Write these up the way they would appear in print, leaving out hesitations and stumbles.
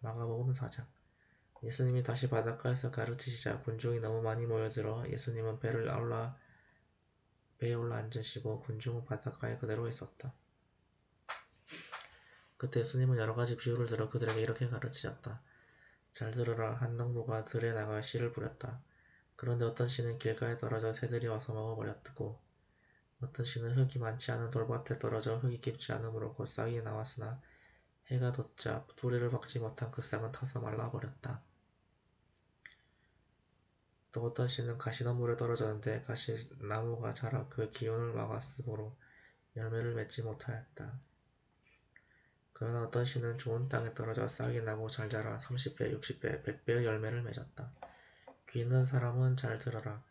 마가복음 4장. 예수님이 다시 바닷가에서 가르치시자 군중이 너무 많이 모여들어 예수님은 배에 올라 앉으시고 군중은 바닷가에 그대로 있었다. 그때 예수님은 여러 가지 비유를 들어 그들에게 이렇게 가르치셨다. 잘 들으라. 한 농부가 들에 나가 씨를 뿌렸다. 그런데 어떤 씨는 길가에 떨어져 새들이 와서 먹어버렸고 어떤 씨는 흙이 많지 않은 돌밭에 떨어져 흙이 깊지 않으므로 곧 싹이 나왔으나 해가 돋자 뿌리를 박지 못한 그 싹은 타서 말라버렸다. 또 어떤 씨는 가시나무에 떨어졌는데 가시나무가 자라 그 기운을 막았으므로 열매를 맺지 못하였다. 그러나 어떤 씨는 좋은 땅에 떨어져 싹이 나고 잘 자라 30배, 60배, 100배의 열매를 맺었다. 귀 있는 사람은 잘 들어라.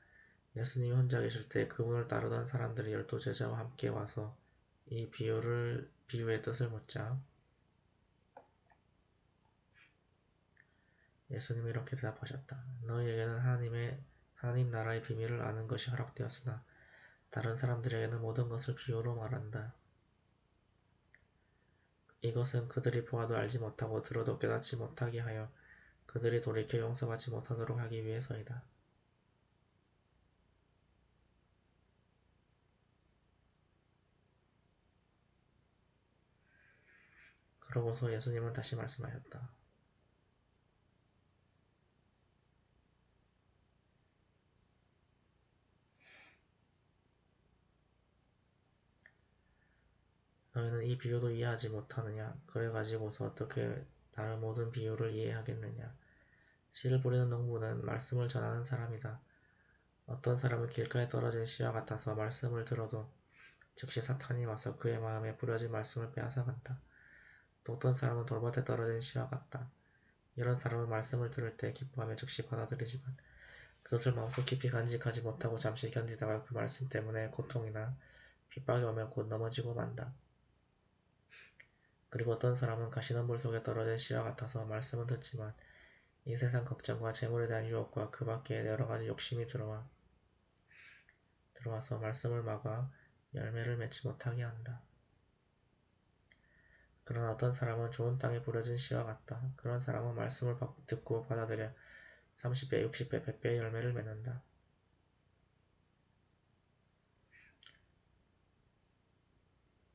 예수님이 혼자 계실 때 그분을 따르던 사람들이 12제자와 함께 와서 이 비유의 뜻을 묻자 예수님이 이렇게 대답하셨다. 너희에게는 하나님 나라의 비밀을 아는 것이 허락되었으나 다른 사람들에게는 모든 것을 비유로 말한다. 이것은 그들이 보아도 알지 못하고 들어도 깨닫지 못하게 하여 그들이 돌이켜 용서받지 못하도록 하기 위해서이다. 그러고서 예수님은 다시 말씀하셨다. 너희는 이 비유도 이해하지 못하느냐? 그래가지고서 어떻게 다른 모든 비유를 이해하겠느냐? 씨를 뿌리는 농부는 말씀을 전하는 사람이다. 어떤 사람은 길가에 떨어진 씨와 같아서 말씀을 들어도 즉시 사탄이 와서 그의 마음에 뿌려진 말씀을 빼앗아간다. 또 어떤 사람은 돌밭에 떨어진 씨와 같다. 이런 사람은 말씀을 들을 때 기뻐하며 즉시 받아들이지만 그것을 마음속 깊이 간직하지 못하고 잠시 견디다가 그 말씀 때문에 고통이나 핍박이 오면 곧 넘어지고 만다. 그리고 어떤 사람은 가시는 물 속에 떨어진 씨와 같아서 말씀은 듣지만 이 세상 걱정과 재물에 대한 유혹과 그 밖에 여러 가지 욕심이 들어와서 말씀을 막아 열매를 맺지 못하게 한다. 그러나 어떤 사람은 좋은 땅에 뿌려진 씨와 같다. 그런 사람은 말씀을 듣고 받아들여 30배, 60배, 100배의 열매를 맺는다.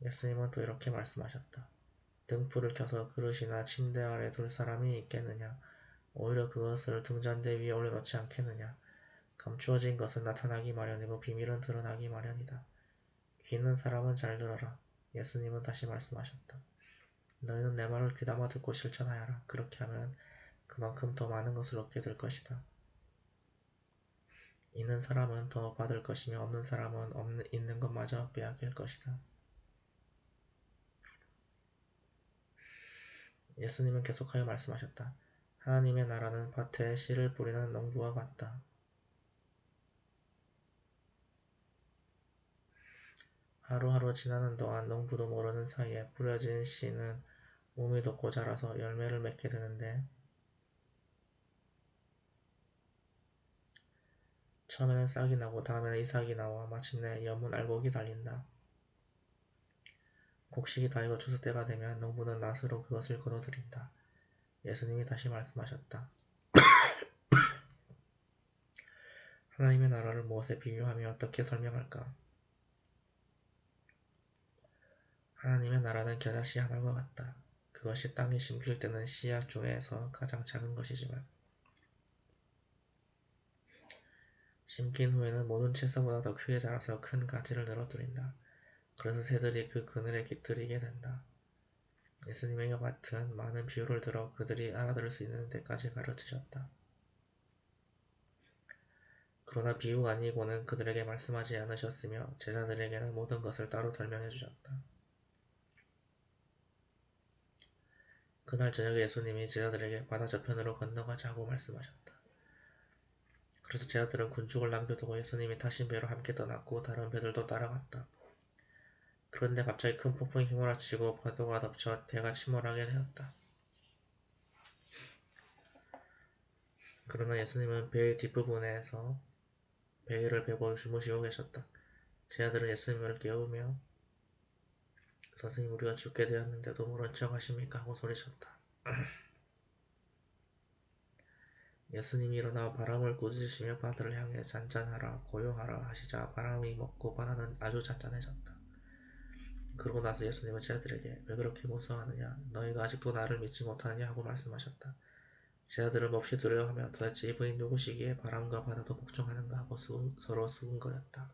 예수님은 또 이렇게 말씀하셨다. 등불을 켜서 그릇이나 침대 아래 둘 사람이 있겠느냐? 오히려 그것을 등잔대 위에 올려놓지 않겠느냐? 감추어진 것은 나타나기 마련이고 비밀은 드러나기 마련이다. 귀 있는 사람은 잘 들어라. 예수님은 다시 말씀하셨다. 너희는 내 말을 귀담아 듣고 실천하여라. 그렇게 하면 그만큼 더 많은 것을 얻게 될 것이다. 있는 사람은 더 받을 것이며 없는 사람은 있는 것마저 빼앗길 것이다. 예수님은 계속하여 말씀하셨다. 하나님의 나라는 밭에 씨를 뿌리는 농부와 같다. 하루하루 지나는 동안 농부도 모르는 사이에 뿌려진 씨는 몸이 돋고 자라서 열매를 맺게 되는데 처음에는 싹이 나고 다음에는 이삭이 나와 마침내 여문 알곡이 달린다. 곡식이 다 익어 추수 때가 되면 농부는 낫으로 그것을 거둬들인다. 예수님이 다시 말씀하셨다. 하나님의 나라를 무엇에 비유하며 어떻게 설명할까? 하나님의 나라는 겨자씨 하나와 같다. 그것이 땅에 심길 때는 씨앗 중에서 가장 작은 것이지만 심긴 후에는 모든 채소보다 더 크게 자라서 큰 가지를 늘어뜨린다. 그래서 새들이 그 그늘에 깃들이게 된다. 예수님의 이와 같은 많은 비유를 들어 그들이 알아들을 수 있는 데까지 가르치셨다. 그러나 비유 아니고는 그들에게 말씀하지 않으셨으며 제자들에게는 모든 것을 따로 설명해 주셨다. 그날 저녁에 예수님이 제자들에게 바다 저편으로 건너가자고 말씀하셨다. 그래서 제자들은 군중을 남겨두고 예수님이 타신 배로 함께 떠났고 다른 배들도 따라갔다. 그런데 갑자기 큰 폭풍이 휘몰아치고 파도가 덮쳐 배가 침몰하게 되었다. 그러나 예수님은 배의 뒷부분에서 베개를 베고 주무시고 계셨다. 제자들은 예수님을 깨우며 선생님 우리가 죽게 되었는데도 모른 척 하십니까? 하고 소리쳤다. 예수님이 일어나 바람을 꾸짖으시며 바다를 향해 잔잔하라 고요하라 하시자 바람이 멎고 바다는 아주 잔잔해졌다. 그러고 나서 예수님은 제자들에게 왜 그렇게 무서워하느냐 너희가 아직도 나를 믿지 못하느냐 하고 말씀하셨다. 제자들은 몹시 두려워하며 도대체 이분이 누구시기에 바람과 바다도 복종하는가 하고 서로 수군거렸다.